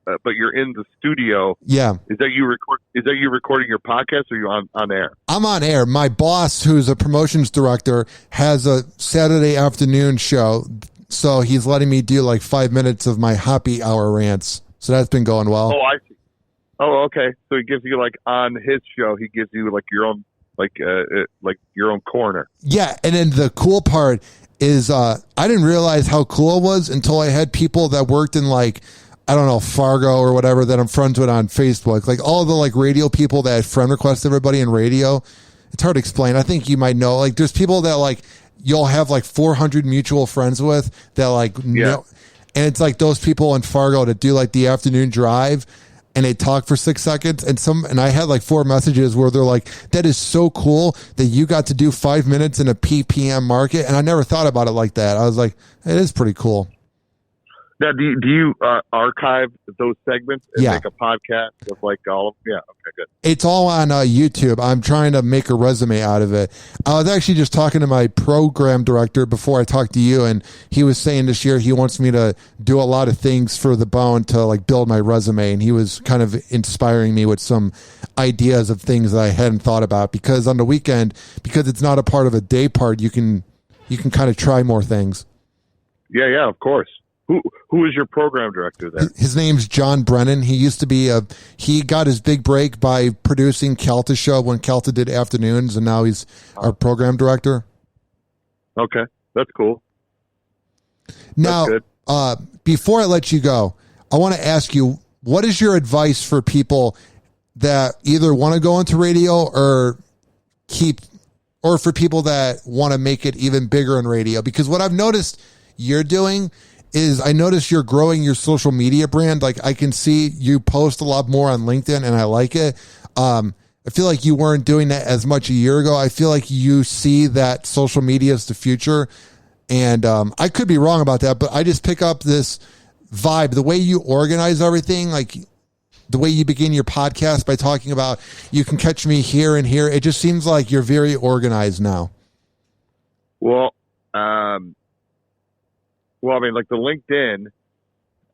[SPEAKER 2] but you're in the studio.
[SPEAKER 1] Yeah.
[SPEAKER 2] Is that you recording your podcast, or are you on air?
[SPEAKER 1] I'm on air. My boss, who's a promotions director, has a Saturday afternoon show. So he's letting me do like 5 minutes of my Hoppe Hour rants. So that's been going well.
[SPEAKER 2] Oh, I see. Oh, okay. So he gives you like on his show, he gives you like your own like your own corner.
[SPEAKER 1] Yeah, and then the cool part is I didn't realize how cool it was until I had people that worked in like, I don't know, Fargo or whatever that I'm friends with on Facebook. Like all the like radio people that friend request everybody in radio. It's hard to explain. I think you might know. Like there's people that like you'll have like 400 mutual friends with that like know, and it's like those people in Fargo that do like the afternoon drive and they talk for 6 seconds and I had like 4 messages where they're like, that is so cool that you got to do 5 minutes in a PPM market. And I never thought about it like that. I was like, it is pretty cool.
[SPEAKER 2] Now, do you archive those segments and make a podcast of like all of them? Yeah, okay, good.
[SPEAKER 1] It's all on YouTube. I'm trying to make a resume out of it. I was actually just talking to my program director before I talked to you, and he was saying this year he wants me to do a lot of things for the Bone to like build my resume, and he was kind of inspiring me with some ideas of things that I hadn't thought about, because on the weekend, because it's not a part of a day part, you can kind of try more things.
[SPEAKER 2] Yeah, of course. Who is your program director there?
[SPEAKER 1] His name's John Brennan. He used to be he got his big break by producing Calta's show when Calta did afternoons, and now he's our program director.
[SPEAKER 2] Okay, that's cool.
[SPEAKER 1] Now, before I let you go, I want to ask you, what is your advice for people that either want to go into radio or for people that want to make it even bigger in radio? Because what I've noticed you're doing is I notice you're growing your social media brand. Like I can see you post a lot more on LinkedIn and I like it. I feel like you weren't doing that as much a year ago. I feel like you see that social media is the future. And I could be wrong about that, but I just pick up this vibe, the way you organize everything, like the way you begin your podcast by talking about, you can catch me here and here. It just seems like you're very organized now.
[SPEAKER 2] Well, I mean, like the LinkedIn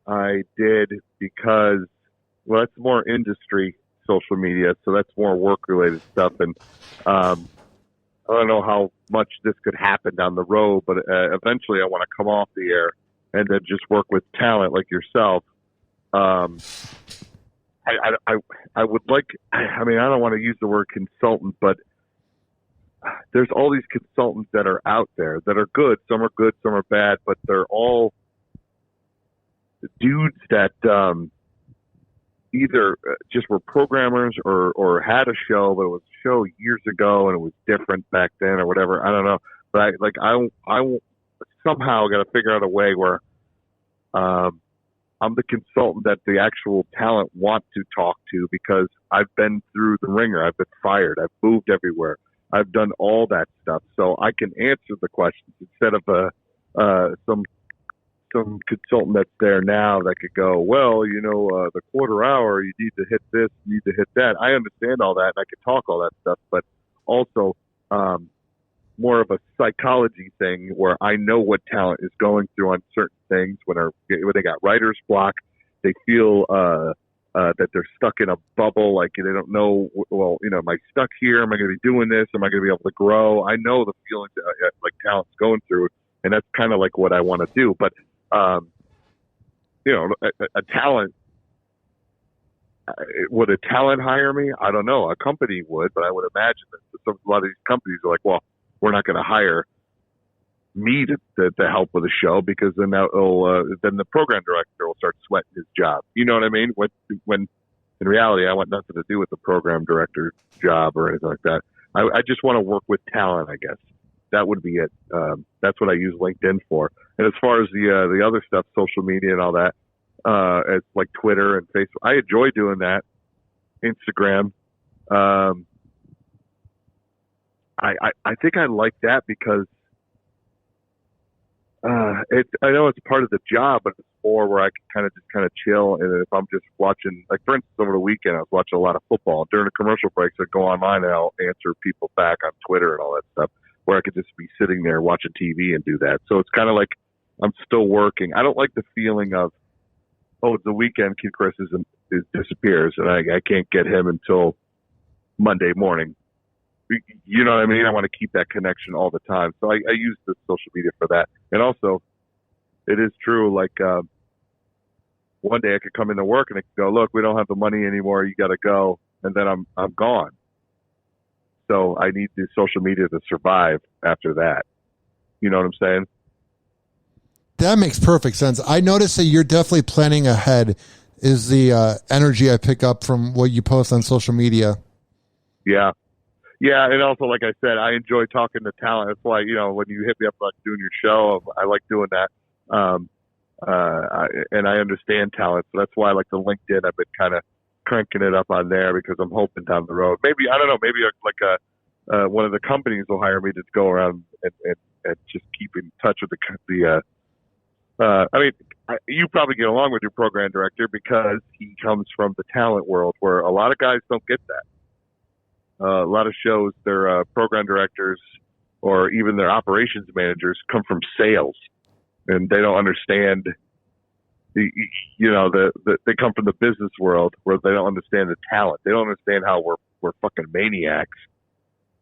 [SPEAKER 2] I did because, well, that's more industry social media, so that's more work-related stuff. And I don't know how much this could happen down the road, but eventually I want to come off the air and then just work with talent like yourself. I would like, I mean, I don't want to use the word consultant, but there's all these consultants that are out there that are good. Some are good, some are bad, but they're all dudes that either just were programmers or had a show, but it was a show years ago and it was different back then or whatever. I don't know. But I somehow got to figure out a way where I'm the consultant that the actual talent want to talk to, because I've been through the ringer. I've been fired. I've moved everywhere. I've done all that stuff, so I can answer the questions instead of some consultant that's there now that could go, well, the quarter hour, you need to hit this, you need to hit that. I understand all that, and I can talk all that stuff, but also more of a psychology thing where I know what talent is going through on certain things when they got writer's block, they feel that they're stuck in a bubble, like they don't know, well, am I stuck here? Am I going to be doing this? Am I going to be able to grow? I know the feelings that like talent's going through, and that's kind of like what I want to do. But, a talent, would a talent hire me? I don't know. A company would, but I would imagine that a lot of these companies are like, well, we're not going to hire me to help with the show, because then then the program director will start sweating his job. You know what I mean? When in reality, I want nothing to do with the program director job or anything like that. I just want to work with talent, I guess. That would be it. That's what I use LinkedIn for. And as far as the other stuff, social media and all that, it's like Twitter and Facebook. I enjoy doing that. Instagram. I think I like that because I know it's part of the job, but it's more where I can kind of chill. And if I'm just watching, like for instance, over the weekend, I was watching a lot of football. During the commercial breaks, I'd go online and I'll answer people back on Twitter and all that stuff, where I could just be sitting there watching TV and do that. So it's kind of like I'm still working. I don't like the feeling of, oh, it's the weekend, Kid Chris disappears, and I can't get him until Monday morning. You know what I mean? I want to keep that connection all the time. So I use the social media for that. And also, it is true, like one day I could come into work and it could go, look, we don't have the money anymore. You got to go. And then I'm gone. So I need the social media to survive after that. You know what I'm saying?
[SPEAKER 1] That makes perfect sense. I notice that you're definitely planning ahead is the energy I pick up from what you post on social media.
[SPEAKER 2] Yeah. Yeah. And also, like I said, I enjoy talking to talent. That's why, when you hit me up about doing your show, I like doing that. And I understand talent. So that's why I like the LinkedIn. I've been kind of cranking it up on there because I'm hoping down the road, maybe, I don't know, maybe one of the companies will hire me to go around and just keep in touch with you probably get along with your program director because he comes from the talent world where a lot of guys don't get that. A lot of shows, their program directors or even their operations managers come from sales, and they don't understand. They come from the business world where they don't understand the talent. They don't understand how we're fucking maniacs,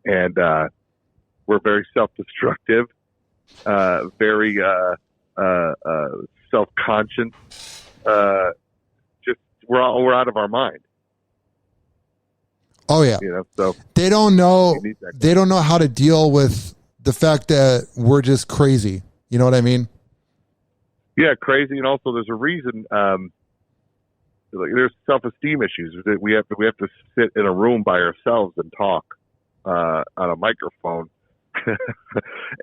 [SPEAKER 2] and we're very self-destructive, very self-conscious. Just we're out of our mind.
[SPEAKER 1] Oh yeah.
[SPEAKER 2] So
[SPEAKER 1] they don't know how to deal with the fact that we're just crazy. You know what I mean?
[SPEAKER 2] Yeah, crazy, and also there's a reason. There's self-esteem issues. We have to sit in a room by ourselves and talk on a microphone,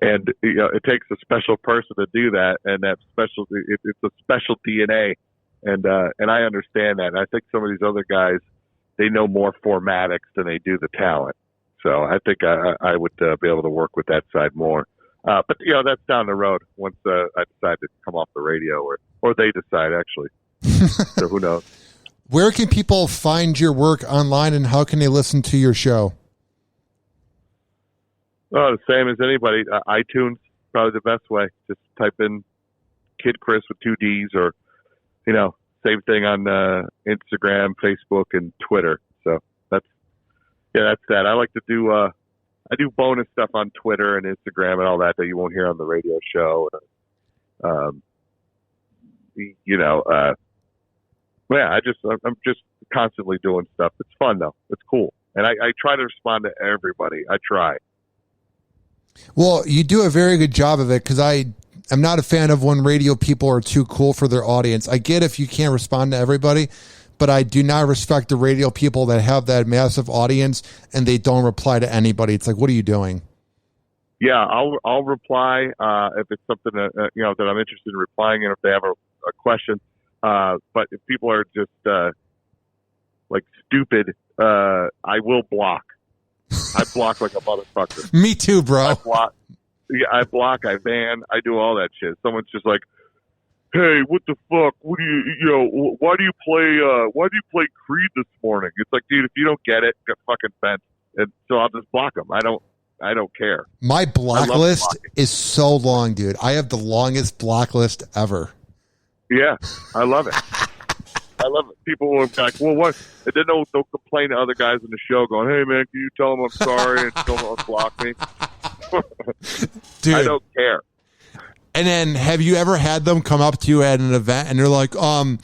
[SPEAKER 2] and it takes a special person to do that, and that special it's a special DNA, and I understand that. And I think some of these other guys, they know more formatics than they do the talent. So I think I would be able to work with that side more. But that's down the road once I decide to come off the radio, or they decide actually. So who knows?
[SPEAKER 1] Where can people find your work online, and how can they listen to your show?
[SPEAKER 2] Oh, the same as anybody. iTunes, probably the best way. Just type in Kid Chris with 2 Ds, or same thing on Instagram, Facebook, and Twitter. So that's that. I like to do. I do bonus stuff on Twitter and Instagram and all that you won't hear on the radio show. I'm just constantly doing stuff. It's fun though. It's cool. And I try to respond to everybody. I try.
[SPEAKER 1] Well, you do a very good job of it, because I'm not a fan of when radio people are too cool for their audience. I get if you can't respond to everybody, but I do not respect the radio people that have that massive audience and they don't reply to anybody. It's like, what are you doing?
[SPEAKER 2] Yeah, I'll reply if it's something that I'm interested in replying, and if they have a question. But if people are just stupid, I will block. I block like a motherfucker.
[SPEAKER 1] Me too, bro.
[SPEAKER 2] I block. I ban. I do all that shit. Someone's just like, hey, what the fuck? What do why do you play Creed this morning? It's like, dude, if you don't get it, get fucking bent. And so I'll just block them. I don't care.
[SPEAKER 1] My block list is so long, dude. I have the longest block list ever.
[SPEAKER 2] Yeah, I love it. I love it. People will be like, well, what? And then they'll complain to other guys in the show going, hey, man, can you tell them I'm sorry and don't unblock me?
[SPEAKER 1] Dude.
[SPEAKER 2] I don't care.
[SPEAKER 1] And then have you ever had them come up to you at an event and they're like, I'm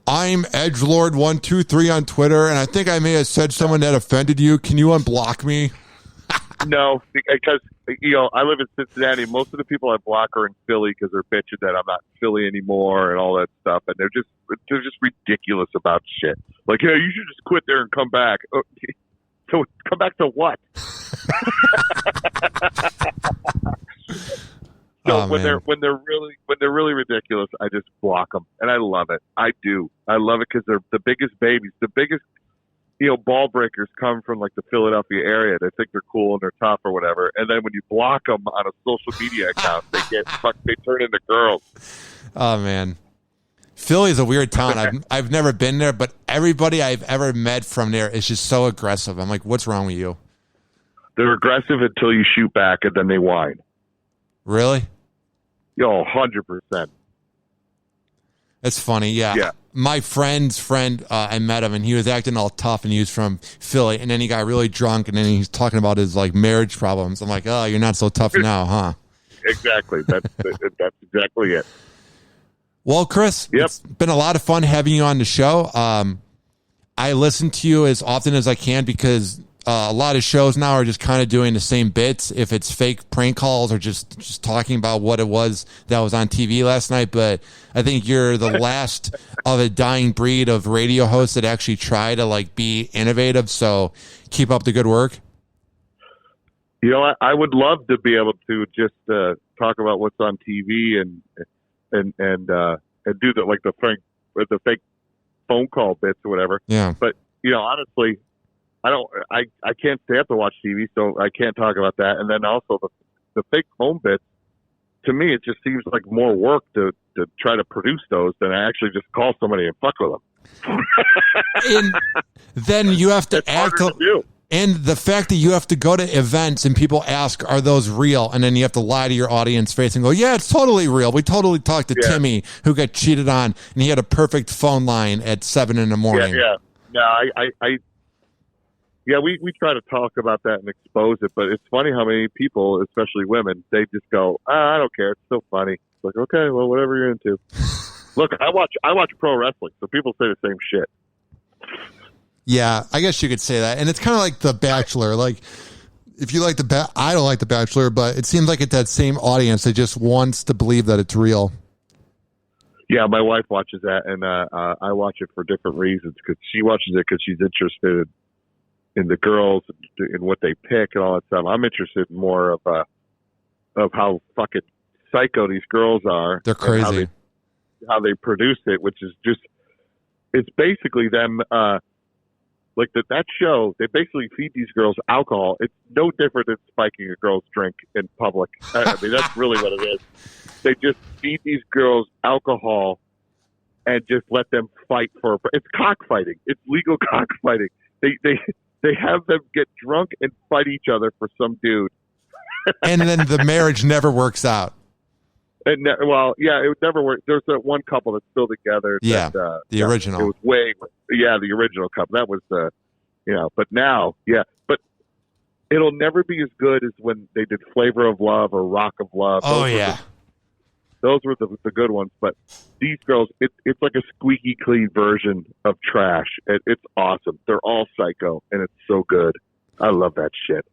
[SPEAKER 1] Edgelord123 on Twitter, and I think I may have said someone that offended you. Can you unblock me?
[SPEAKER 2] No, because I live in Cincinnati. Most of the people I block are in Philly because they're bitching that I'm not in Philly anymore and all that stuff, and they're just ridiculous about shit. Like, hey, you should just quit there and come back. So come back to what? So when they're really ridiculous, I just block them, and I love it. I do. I love it because they're the biggest babies. The biggest ball breakers come from like the Philadelphia area. They think they're cool and they're tough or whatever, and then when you block them on a social media account, they turn into girls.
[SPEAKER 1] Oh man, Philly's a weird town. I've never been there, but everybody I've ever met from there is just so aggressive. I'm like, what's wrong with you?
[SPEAKER 2] They're aggressive until you shoot back, and then they whine.
[SPEAKER 1] Really?
[SPEAKER 2] 100%.
[SPEAKER 1] That's funny. Yeah. My friend's friend, I met him, and he was acting all tough, and he was from Philly, and then he got really drunk, and then he's talking about his marriage problems. I'm like, oh, you're not so tough now, huh?
[SPEAKER 2] Exactly. That's exactly it.
[SPEAKER 1] Well, Chris, It's been a lot of fun having you on the show. I listen to you as often as I can because a lot of shows now are just kind of doing the same bits. If it's fake prank calls or just talking about what it was that was on TV last night. But I think you're the last of a dying breed of radio hosts that actually try to like be innovative. So keep up the good work.
[SPEAKER 2] You know, I would love to be able to just talk about what's on TV and do the fake phone call bits or whatever.
[SPEAKER 1] Yeah.
[SPEAKER 2] But you know, honestly, I can't stay up to watch TV, so I can't talk about that. And then also the fake phone bits. To me, it just seems like more work to try to produce those than I actually just call somebody and fuck with them.
[SPEAKER 1] And then you have to act. And the fact that you have to go to events and people ask, are those real? And then you have to lie to your audience face and go, yeah, it's totally real. We totally talked to Timmy who got cheated on and he had a perfect phone line at 7 a.m.
[SPEAKER 2] Yeah. No, we try to talk about that and expose it, but it's funny how many people, especially women, they just go, I don't care. It's so funny. It's like, okay, well, whatever you're into. Look, I watch pro wrestling, so people say the same shit.
[SPEAKER 1] Yeah, I guess you could say that. And it's kind of like The Bachelor. Like, if you like I don't like The Bachelor, but it seems like it's that same audience that just wants to believe that it's real.
[SPEAKER 2] Yeah, my wife watches that, and I watch it for different reasons. Because she watches it because she's interested in the girls, in what they pick and all that stuff. I'm interested in more of how fucking psycho these girls are.
[SPEAKER 1] They're crazy.
[SPEAKER 2] How they produce it, which is just, it's basically them... like that show, they basically feed these girls alcohol. It's no different than spiking a girl's drink in public. I mean, that's really what it is. They just feed these girls alcohol and just let them fight for. It's cockfighting. It's legal cockfighting. They have them get drunk and fight each other for some dude.
[SPEAKER 1] And then the marriage never works out.
[SPEAKER 2] It would never work. There's that one couple that's still together.
[SPEAKER 1] Yeah, the original.
[SPEAKER 2] It was the original couple. That was but now, but it'll never be as good as when they did Flavor of Love or Rock of Love. Those were the good ones. But these girls, it's like a squeaky clean version of trash. It's awesome. They're all psycho, and it's so good. I love that shit.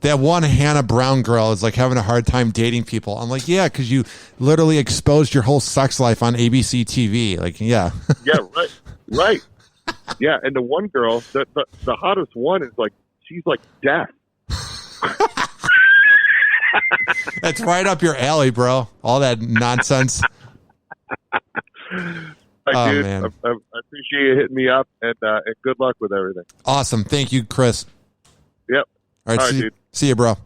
[SPEAKER 1] That one Hannah Brown girl is like having a hard time dating people. I'm like, yeah, because you literally exposed your whole sex life on ABC TV. Like, yeah.
[SPEAKER 2] Yeah, right. Yeah, and the one girl, the hottest one is like, she's like deaf.
[SPEAKER 1] That's right up your alley, bro. All that nonsense.
[SPEAKER 2] Dude, man. I appreciate you hitting me up, and good luck with everything.
[SPEAKER 1] Awesome. Thank you, Chris.
[SPEAKER 2] Yep.
[SPEAKER 1] All right, dude. See you, bro.